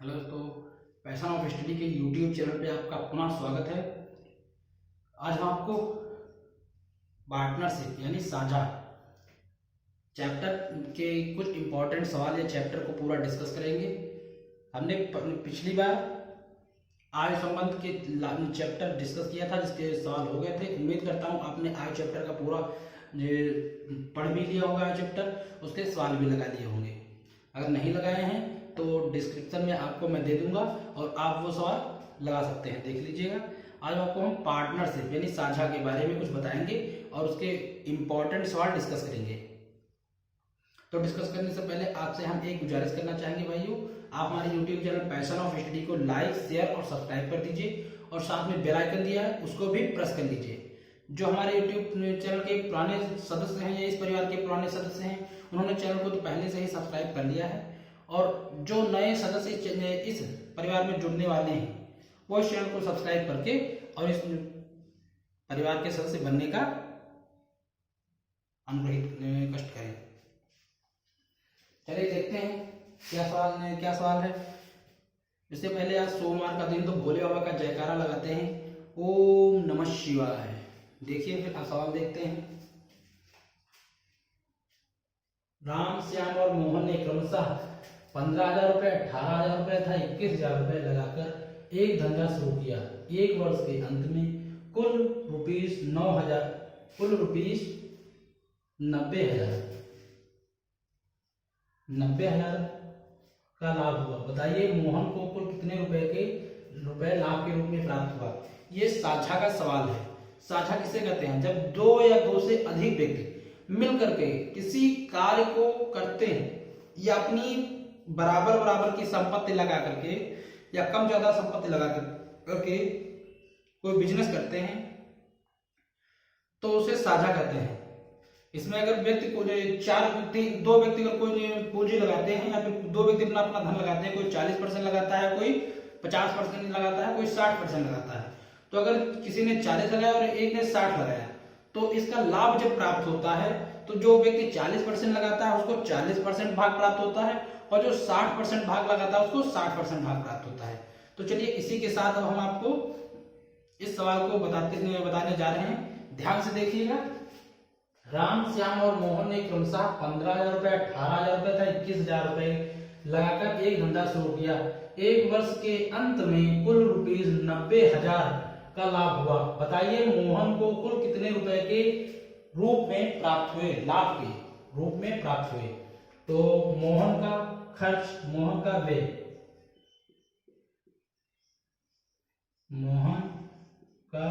Hello दोस्तों, passion of study के YouTube channel पे आपका पुनः स्वागत है। आज हम आपको पार्टनरशिप यानी साझा चैप्टर के कुछ इंपॉर्टेंट सवाल या चैप्टर को पूरा डिस्कस करेंगे। हमने पिछली बार आय संबंध के चैप्टर डिस्कस किया था जिसके सवाल हो गए थे। उम्मीद करता हूँ आपने आय चैप्टर का पूरा पढ़ भी लिया होगा। आय चैप्टर उसके सवाल भी लगा लिए होंगे। अगर नहीं लगाए हैं तो डिस्क्रिप्शन में आपको मैं दे दूंगा और आप वो सवाल लगा सकते हैं, देख लीजिएगा। आज आपको हम पार्टनरशिप यानी साझा के बारे में कुछ बताएंगे और उसके इम्पोर्टेंट सवाल डिस्कस करेंगे। तो डिस्कस करने से पहले आपसे हम एक गुजारिश करना चाहेंगे भाइयों, आप हमारे YouTube channel passion of study को लाइक, शेयर और सब्सक्राइब कर दीजिए और साथ में बेल आइकन दिया है उसको भी प्रेस कर लीजिए। जो हमारे यूट्यूब चैनल के पुराने सदस्य हैं या इस परिवार के पुराने सदस्य हैं उन्होंने चैनल को तो पहले से ही सब्सक्राइब कर लिया है, और जो नए सदस्य इस परिवार में जुड़ने वाले हैं वो इस चैनल को सब्सक्राइब करके और इस परिवार के सदस्य बनने का अनुग्रहित कष्ट करें। चलिए देखते हैं क्या सवाल है। इससे पहले आज सोमवार का दिन तो भोले बाबा का जयकारा लगाते हैं, ओम नमः शिवाय। देखिए फिर सवाल देखते हैं। राम, श्याम और मोहन ने क्रमशः 15,000 रुपए, 18,000 रुपए तथा 21,000 रुपए लगाकर एक धंधा शुरू किया। एक वर्ष के अंत में कुल रुपीस 90,000 का लाभ हुआ। बताइए मोहन को कुल कितने रुपए लाभ के रूप में प्राप्त हुआ। ये साझा का सवाल है। साझा किसे कहते हैं? जब दो या दो से अधिक व्यक्ति मिलकर के किसी कार्य को करते हैं या अपनी बराबर बराबर की संपत्ति लगा करके या कम ज्यादा संपत्ति लगा करके कोई बिजनेस करते हैं तो उसे साझा कहते हैं। इसमें अगर व्यक्ति को दो व्यक्ति अगर कोई पूंजी लगाते हैं या फिर दो व्यक्ति अपना अपना धन लगाते हैं, कोई 40% लगाता है, कोई 50% लगाता है, कोई 60% लगाता है। तो अगर किसी ने 40 लगाया और एक ने 60 लगाया तो इसका लाभ जब प्राप्त होता है तो जो व्यक्ति 40% लगाता है उसको 40% भाग प्राप्त होता है और जो 60% भाग लगाता है उसको 60% भाग प्राप्त होता है। तो चलिए इसी के साथ अब हम आपको इस सवाल को बताने जा रहे हैं। ध्यान से देखिएगा। राम, श्याम और मोहन ने क्रमशः 15,000 रुपए, 18,000 रुपए तथा 21,000 रुपए लगाकर एक धंधा शुरू किया। एक वर्ष के अंत में कुल रुपीस 90,000 का लाभ हुआ। बताइए मोहन को कुल कितने रुपए के रूप में प्राप्त हुए, लाभ के रूप में प्राप्त हुए। तो मोहन का खर्च, मोहन का व्यय, मोहन का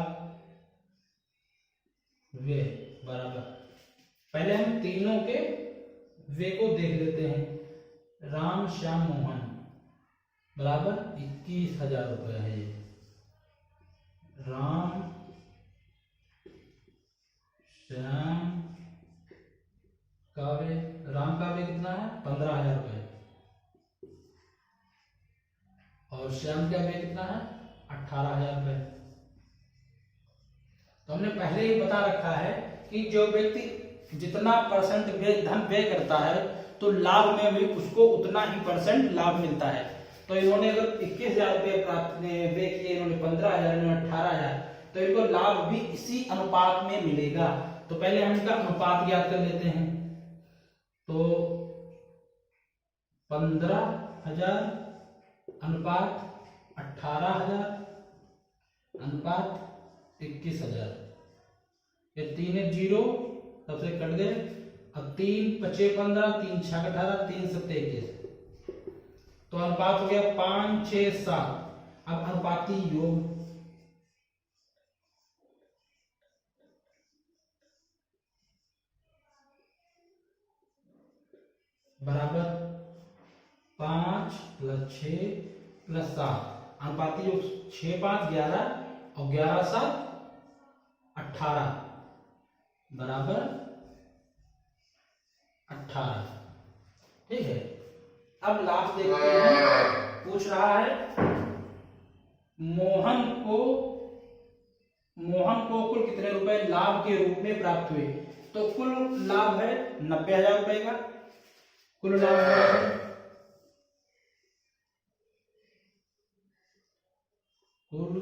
व्यय बराबर, पहले हम तीनों के व्यय को देख लेते हैं। राम, श्याम, मोहन बराबर 21,000 रुपए है। ये राम, श्याम का व्यय, राम का व्यय कितना है? 15,000 रुपए और श्याम का व्यय कितना है? 18,000 रुपए। तो हमने पहले ही बता रखा है कि जो व्यक्ति जितना परसेंट धन व्यय करता है तो लाभ में भी उसको उतना ही परसेंट लाभ मिलता है। तो इन्होंने अगर 21,000 रुपये प्राप्त व्यय किए, इन्होंने 15,000, इन्होंने 18,000, तो इनको लाभ भी इसी अनुपात में मिलेगा। तो पहले हम इसका अनुपात ज्ञात कर लेते हैं। तो 15,000 अनुपात 18,000 अनुपात 21,000। ये 3 0 सबसे कट गए। अब 3 5 15, 3 6 18, 3 7 21, तो अनुपात हो गया 5 6 7। अब अनुपाती योग बराबर 5 + 6 + 7। अनुपाती योग 6 5 11 और 11 7 18 बराबर 18। ठीक है। अब लाभ देखते हैं। पूछ रहा है मोहन को कुल कितने रुपए लाभ के रूप में प्राप्त हुए। तो कुल लाभ है 90,000 रुपए का। कुल लाभ कुल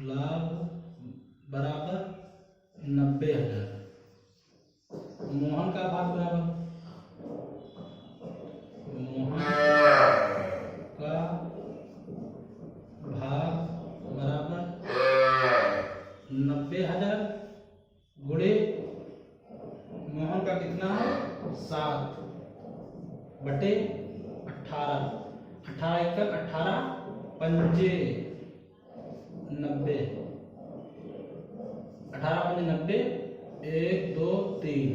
लाभ बराबर 90,000। मोहन का भाग बराबर मोहन का भाग बराबर 90,000 गुणे मोहन का कितना है 7 बटे 18। 18 एकड़ 18 पंजे 90। 18 पंजे 90 1 2 3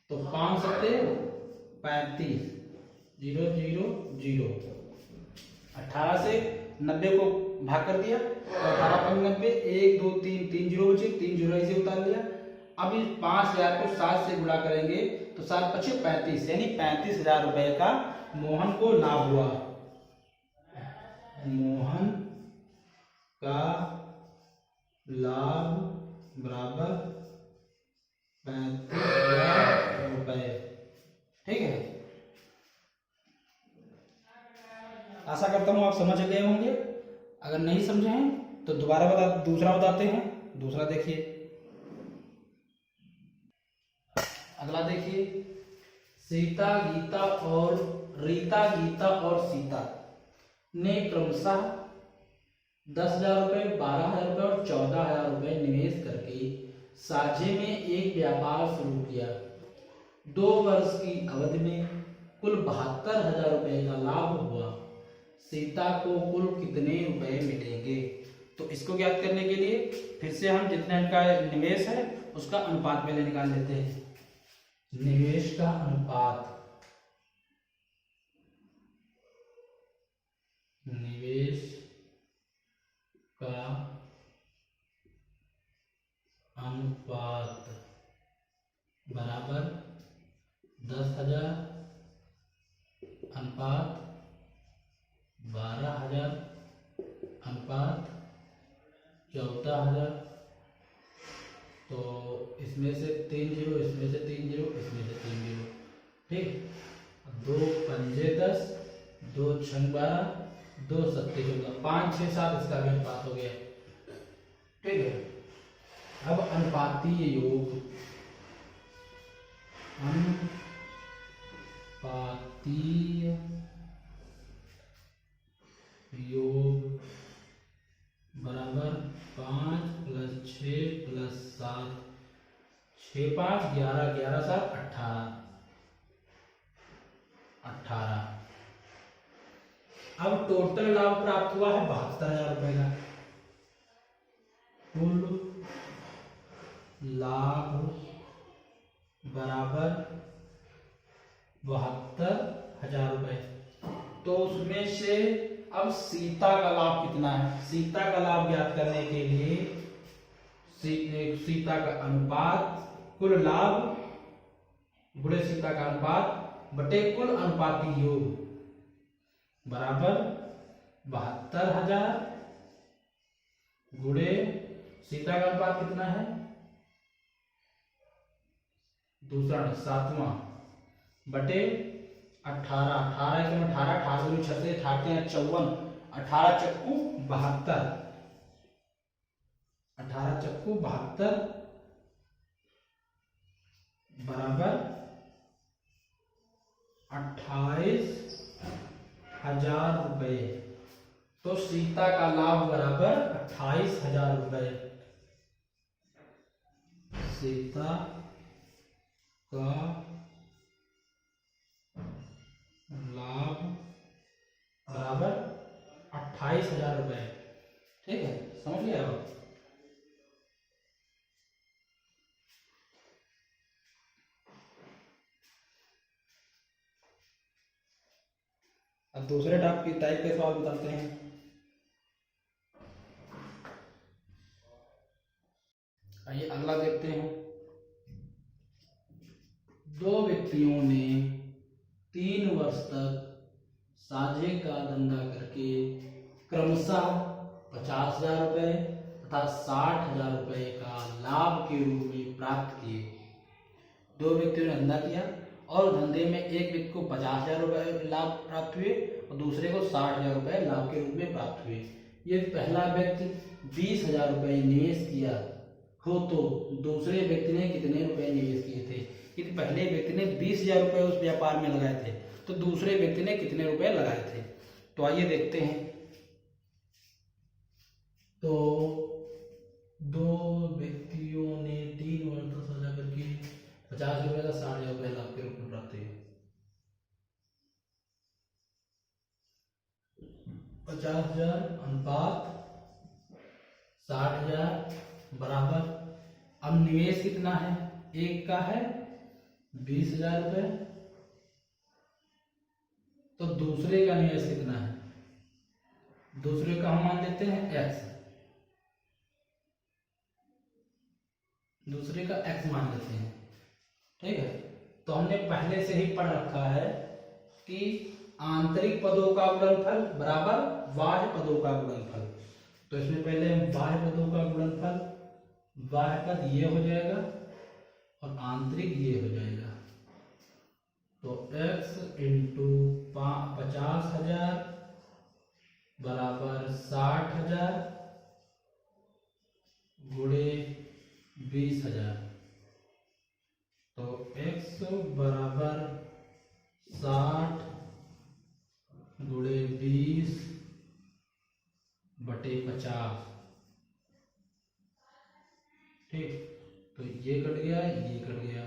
तो 5 सत्ते 35 0 0 0। 18 से 90 को भाग कर दिया तो 18 पंजे 90 1 2 3 3 जीरो बचे 3 जीरो ऐसे उतार लिया। अब इस 5,000 को 7 से गुणा करेंगे तो 7 पचे 35 यानी 35,000 रुपए का मोहन को लाभ हुआ। मोहन का लाभ बराबर 35,000 रुपए। ठीक है, आशा करता हूं आप समझ गए होंगे। अगर नहीं समझे हैं तो दोबारा दूसरा बताते हैं। दूसरा देखिए, अगला देखिए, रीता गीता और सीता ने क्रमशः 10,000 रुपए, 12,000 रुपए और 14,000 रुपए निवेश करके साझे में एक व्यापार शुरू किया। 2 वर्ष की अवधि में कुल 72,000 रुपए का लाभ हुआ। सीता को कुल कितने रुपए मिलेंगे? तो इसको ज्ञात करने के लिए फिर से हम जितना इनका निवेश है उसका अनुपात पहले निकाल लेते हैं। निवेश का अनुपात, निवेश का अनुपात बराबर 10,000 अनुपात 12,000 अनुपात 14,000। तो इसमें से 3 जीरो, इसमें से 3 जीरो, इसमें से 3 जीरो। ठीक, 2 पंजे 10, 2 छंग 12, 2 सत्ते 14, 5 6 7 इसका भी अनुपात हो गया। ठीक है, अब अनुपातीय योग, अनुपातीय योग बराबर 5 + 6 + 7, 6 5 11 11 7 18। अब टोटल लाभ प्राप्त हुआ है 72,000 रुपए का। कुल लाभ बराबर 72,000 रुपए। तो उसमें से अब सीता का लाभ कितना है? सीता का लाभ ज्ञात करने के लिए सीता का अनुपात कुल लाभ गुणे सीता का अनुपात बटे कुल अनुपाती योग बराबर 72,000 गुणे सीता का अनुपात कितना है? दूसरा 7वां बटे 18। 18 1 18, 18 2 36, 18 54, 18 चक्कू 72, 18 चक्कू 72 बराबर 28,000 रुपए। तो सीता का लाभ बराबर 28,000 रुपए। सीता का लाभ बराबर 28,000 रुपए। ठीक है, समझ लिया आप? अब दूसरे टाइप के सवाल बताते हैं। आइए अगला देखते हैं। 2 व्यक्तियों ने 3 वर्ष तक साझे का धंधा करके क्रमशः 50,000 रुपए तथा 60,000 रुपए का लाभ के रूप में प्राप्त किए। 2 व्यक्तियों ने धंधा किया और धंधे में एक व्यक्ति को 50,000 रुपये लाभ प्राप्त हुए और दूसरे को 60,000 रुपये लाभ के रूप में प्राप्त हुए। ये पहला व्यक्ति 20,000 रुपये निवेश किया हो तो दूसरे व्यक्ति ने कितने रुपए निवेश किए थे? यदि पहले व्यक्ति ने 20,000 रुपये उस व्यापार में लगाए थे तो दूसरे व्यक्ति ने कितने रुपए लगाए थे? तो आइए देखते हैं। तो दो व्यक्तियों ने 3 और 10,000 करके 50 रुपये का 60,000 रुपये लाभ के रूप में प्राप्त हुए। 50,000 अनुपात 60,000 बराबर, अब निवेश कितना है? एक का है 20,000 रुपये, तो दूसरे का निवेश कितना है? दूसरे का हम मान लेते हैं x, दूसरे का x मान लेते हैं, ठीक है। तो हमने पहले से ही पढ़ रखा है कि आंतरिक पदों का गुणनफल बराबर बाह्य पदों का गुणनफल। तो इसमें पहले हम बाह्य पदों का गुणनफल, बाह्य पद ये हो जाएगा और आंतरिक ये हो जाएगा। तो x इंटू 50,000 बराबर 60,000 गुणे 20,000। तो x बराबर 60 गुणे 20 बटे 50, ठीक। तो ये कट गया, ये कट गया,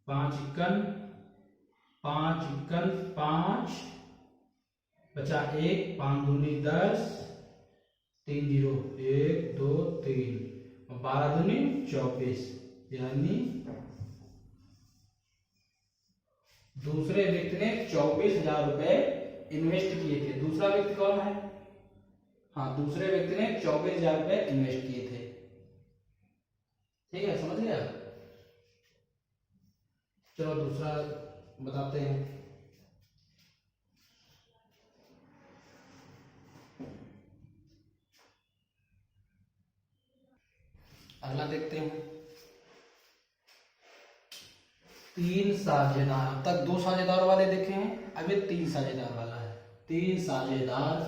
5 इक्कन 5 इक्कन 5, 50 1, 5 दूनी 10, 3 0, 1 2 3 और 12 दूनी 24, यानी दूसरे व्यक्ति ने 24,000 रुपए इन्वेस्ट किए थे। दूसरा व्यक्ति कौन है? हाँ, दूसरे व्यक्ति ने 24,000 रुपए इन्वेस्ट किए थे, ठीक है, समझ गया। चलो दूसरा बताते हैं। अगला देखते हैं। 3 साझेदार, अब तक 2 साझेदार वाले देखे हैं, अब ये 3 साझेदार वाला है। 3 साझेदार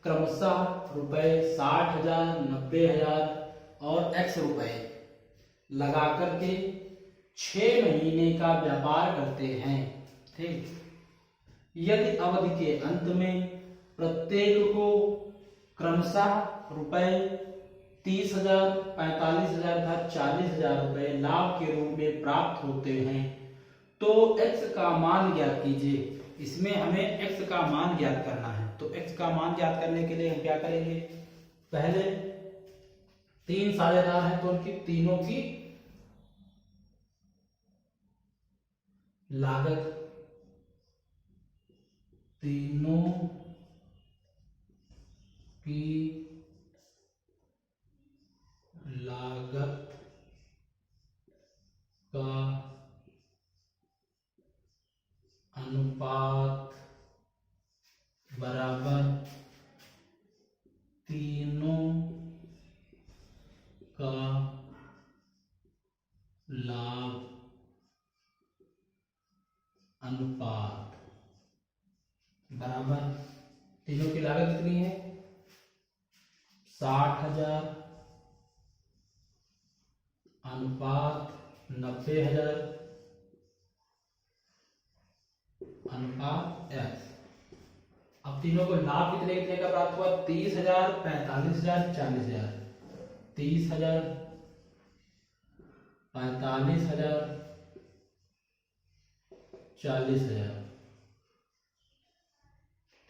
क्रमशः रुपए 60,000, 90,000 और x रुपए लगा करके 6 महीने का व्यापार करते हैं, ठीक। यदि अवधि के अंत में प्रत्येक को क्रमशः रुपए 30,000, 45,000 तथा 40,000 रुपए लाभ के रूप में प्राप्त होते हैं तो x का मान ज्ञात कीजिए। इसमें हमें x का मान ज्ञात करना है। तो x का मान ज्ञात करने के लिए हम क्या करेंगे? पहले 3 साझेदार हैं तो उनकी तीनों की लागत, तीनों की लागत का अनुपात बराबर तीनों का लाभ अनुपात बराबर, तीनों की लागत कितनी है? 60,000 अनुपात 90,000 अनुपात x। अब तीनों को लाभ कितने कितने का प्राप्त हुआ? 30,000, 45,000, 40,000। 30,000, 45,000, 40,000,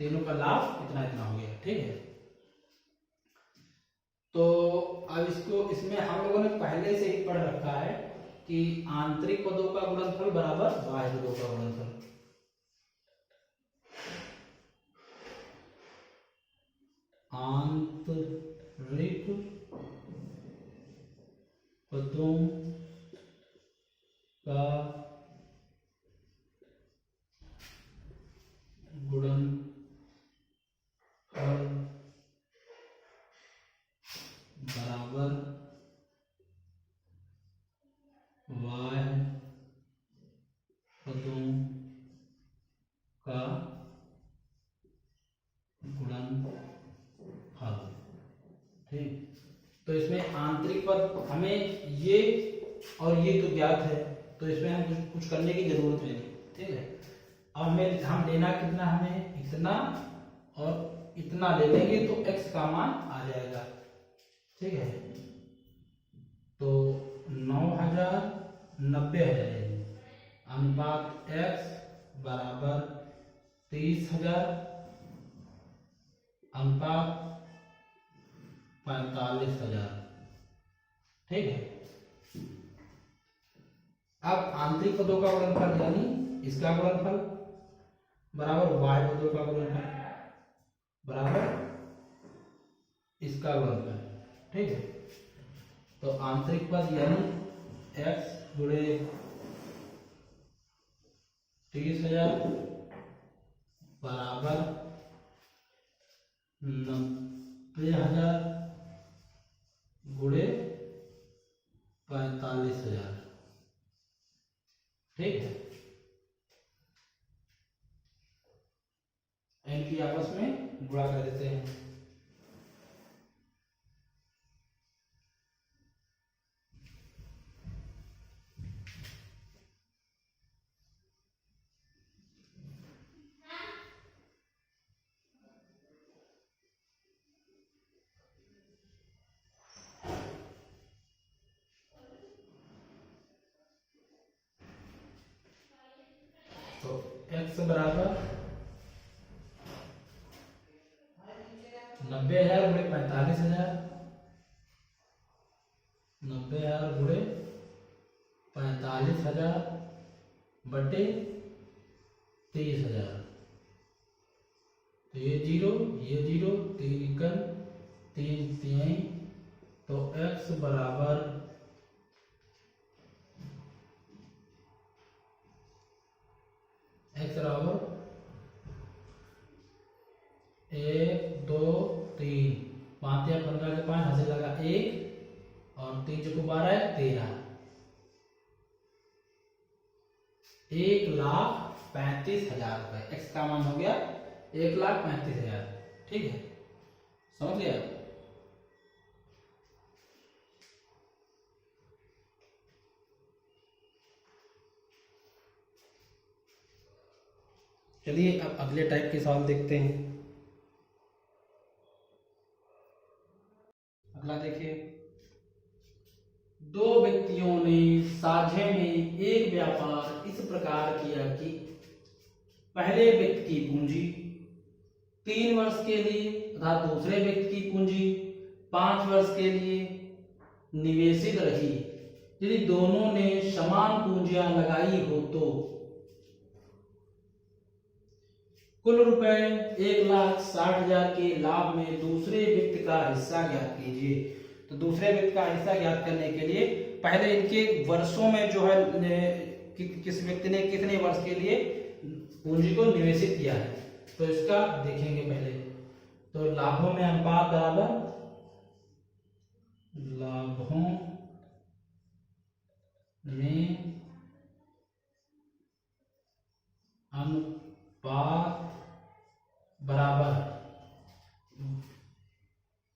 तीनों का लाभ इतना इतना हो गया, ठीक है। तो अब इसको, इसमें हम लोगों ने पहले से ही पढ़ रखा है कि आंतरिक पदों का गुणनफल बराबर बाह्य पदों का गुणनफल। आंतरिक पदों का गुणनफल बराबर बाह्य पदों ठीक। तो इसमें आंतरिक पद हमें ये और ये तो ज्ञात है, तो इसमें हम कुछ करने की जरूरत नहीं, ठीक है। अब हम लेना कितना, हमें इतना और इतना ले लेंगे तो x का मान आ जाएगा, ठीक है। तो 9,000 90,000 अनुपात x बराबर 30,000 अनुपात 45,000, ठीक है। अब आंतरिक पदों का गुणनफल यानी इसका गुणनफल बराबर y पदों का गुणनफल बराबर इसका गुणनफल, ठीक है। तो आंतरिक पद यानी x गुणे 30,000 बराबर 90,000 गुणे 45,000, ठीक है। इनकी आपस में गुणा कर देते हैं। तो x बराबर 90,000 गुणे 45,000, 90,000 गुणे 45,000 बटे 30,000। तो ये 0 ये 0, 3 एकम 3 तिहाई, तो x बराबर 1 2 3 5 या 15 के 5 हासिल लगा 1 और 3 चौको 12 है 13, 1,35,000 रुपए x का मान हो गया 1,35,000, ठीक है। समझ लिया। चलिए अब अगले टाइप के सवाल देखते हैं। अगला देखिए, दो व्यक्तियों ने साझे में एक व्यापार इस प्रकार किया कि पहले व्यक्ति की पूंजी 3 वर्ष के लिए तथा दूसरे व्यक्ति की पूंजी 5 वर्ष के लिए निवेशित रही। यदि दोनों ने समान पूंजियां लगाई हो तो कुल रुपए 1,60,000 के लाभ में दूसरे व्यक्ति का हिस्सा ज्ञात कीजिए। तो दूसरे व्यक्ति का हिस्सा ज्ञात करने के लिए पहले इनके वर्षों में जो है किस व्यक्ति ने कितने वर्ष के लिए पूंजी को निवेशित किया है, तो इसका देखेंगे पहले। तो लाभों में अनुपात बराबर लाभों में अनुपात बराबर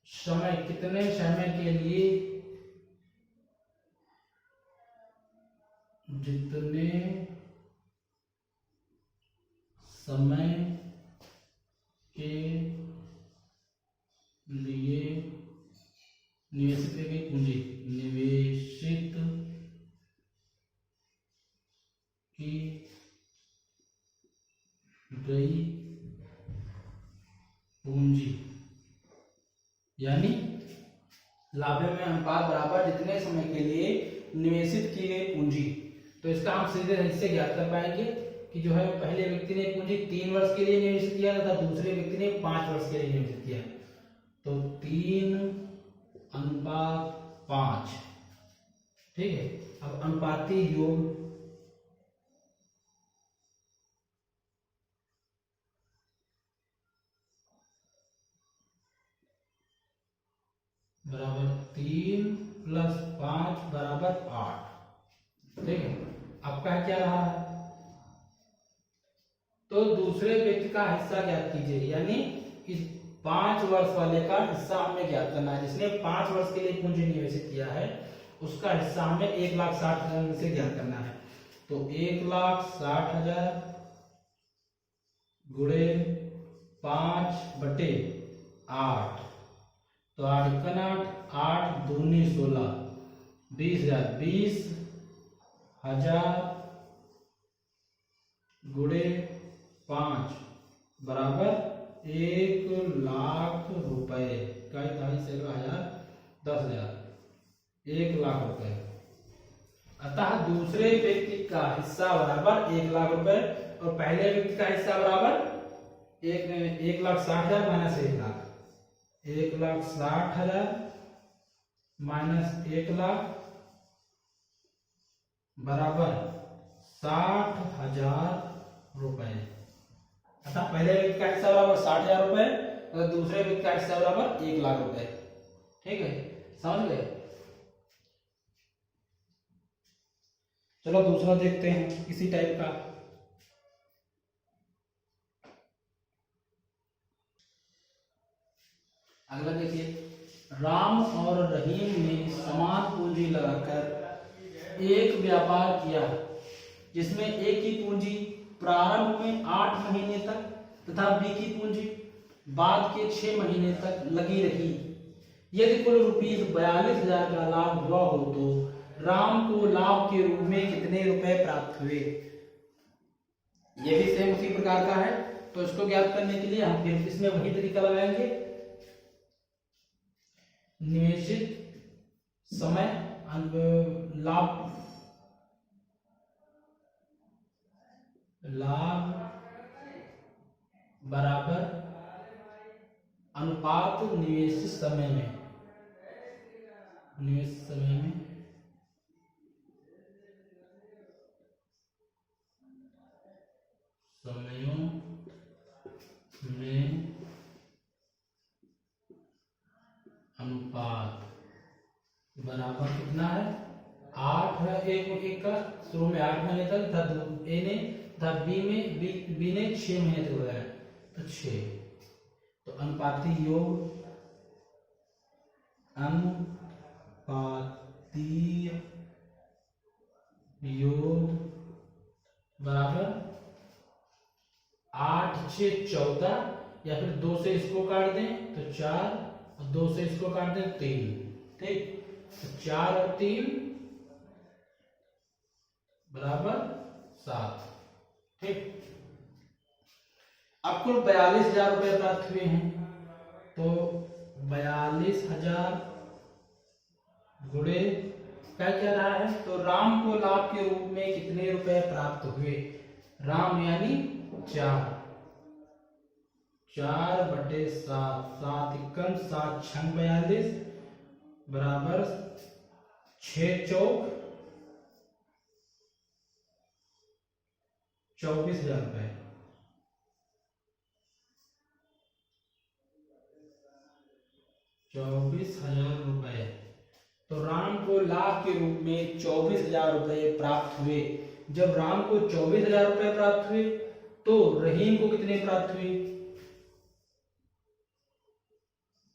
समय, कितने समय के लिए जितने समय के लिए निवेशित की गई पूंजी, निवेशित की गई पूंजी, यानी लाभों में अनुपात बराबर जितने समय के लिए निवेशित की गई पूंजी। तो इसका हम सीधे इससे ज्ञात कर पाएंगे कि जो है पहले व्यक्ति ने पूंजी 3 वर्ष के लिए निवेशित किया तथा दूसरे व्यक्ति ने 5 वर्ष के लिए निवेशित किया। तो 3:5, ठीक है। अब अनुपाती योग बराबर 3 + 5 बराबर 8, ठीक है। आपका क्या रहा है, तो दूसरे व्यक्ति का हिस्सा ज्ञात कीजिए, यानी इस 5 वर्ष वाले का हिस्सा हमें ज्ञात करना है। जिसने 5 वर्ष के लिए पूंजी निवेशित किया है उसका हिस्सा हमें 1,60,000 में से ज्ञात करना है। तो 1,60,000 गुणे 5/8, तो 8 × 8 दूनी 16, 20,000, 20,000 गुणे 5 बराबर 1,00,000 रुपए का 10,000, 1,00,000 रुपए। अतः दूसरे व्यक्ति का हिस्सा बराबर 1,00,000 रुपए और पहले व्यक्ति का हिस्सा बराबर 1,60,000 माइनस 1,00,000, 1,60,000 माइनस 1,00,000 बराबर 60,000 रुपए। अतः पहले व्यक्ति का हिस्सा बराबर 60,000 रुपए और दूसरे व्यक्ति का हिस्सा बराबर 1,00,000 रुपए। ठीक है, समझ गए। चलो दूसरा देखते हैं इसी टाइप का। अगला देखिए, राम और रहीम ने समान पूंजी लगाकर एक व्यापार किया जिसमें ए की पूंजी प्रारंभ में 8 महीने तक तथा बी की पूंजी बाद के 6 महीने तक लगी रही। यदि कुल ₹42,000 का लाभ हुआ हो तो राम को लाभ के रूप में कितने रुपए प्राप्त हुए। ये भी सेम उसी प्रकार का है। तो इसको ज्ञात करने के लिए हम फिर इसमें वही तरीका लगाएंगे। निवेशित समय लाभ बराबर अनुपात निवेशित समय में समयों में अनुपात बराबर कितना है 8 है। एक का शुरू में 8 महीने तक था ए ने था बी ने 6 महीने तक लगाया तो 6। तो अनुपाती योग बराबर 8 6 14 या फिर 2 से इसको काट दें तो 4 और 2 से इसको काट दें 3। ठीक, तो 4 और 3 बराबर 7। ठीक, अब कुल 42,000 रुपए प्राप्त हुए हैं। तो 42,000 गुणे क्या कह रहा है तो राम को लाभ के रूप में कितने रुपए प्राप्त हुए। राम यानी 4/7, 7 × 7 = 42 बराबर 6 चौक 24,000 रुपए। 24,000 रुपए। तो राम को लाभ के रूप में 24,000 रुपए प्राप्त हुए। जब राम को 24,000 रुपए प्राप्त हुए तो रहीम को कितने प्राप्त हुए।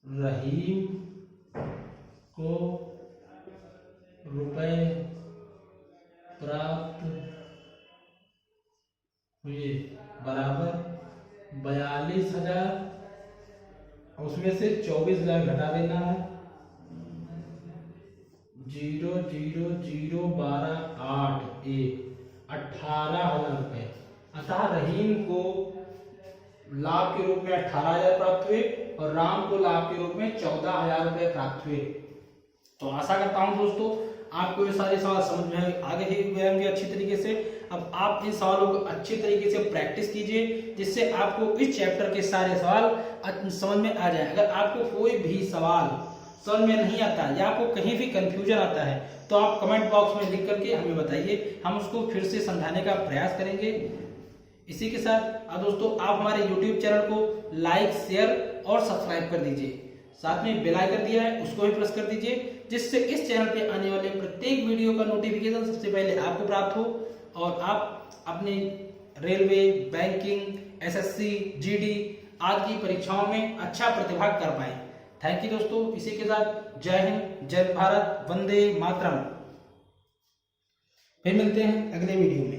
रहीम को रुपए प्राप्त हुए बराबर 42,000 उसमें से 24,000 घटा देना है। 0 0 0 12 8 1 18,000 रुपए। अतः रहीम को लाभ के रूप में 18,000 प्राप्त हुए और राम को लाभ के रूप में 14,000 रुपए प्राप्त हुए। तो आशा करता हूं दोस्तों आपको ये सारे सवाल समझ में आगे ही होंगे अच्छी तरीके से। अब आप इन सवालों को अच्छी तरीके से प्रैक्टिस कीजिए जिससे आपको इस चैप्टर के सारे सवाल समझ में आ जाए। अगर आपको कोई भी सवाल समझ में नहीं आता या आपको कहीं भी कंफ्यूजन आता है तो आप कमेंट बॉक्स में लिख करके हमें बताइए, हम उसको फिर से समझाने का प्रयास करेंगे। इसी के साथ अब दोस्तों आप हमारे YouTube चैनल को लाइक शेयर और सब्सक्राइब कर दीजिए। साथ में बेल आइकन दिया है उसको भी प्रेस कर दीजिए जिससे इस चैनल पे आने वाले प्रत्येक वीडियो का नोटिफिकेशन सबसे पहले आपको प्राप्त हो और आप अपने रेलवे, बैंकिंग, SSC, GD आज की परीक्षाओं में अच्छा प्रतिभाग कर पाए। थैंक यू दोस्तों। इसी के साथ जय हिंद, जय भारत, वंदे मातरम। फिर मिलते हैं अगले वीडियो में।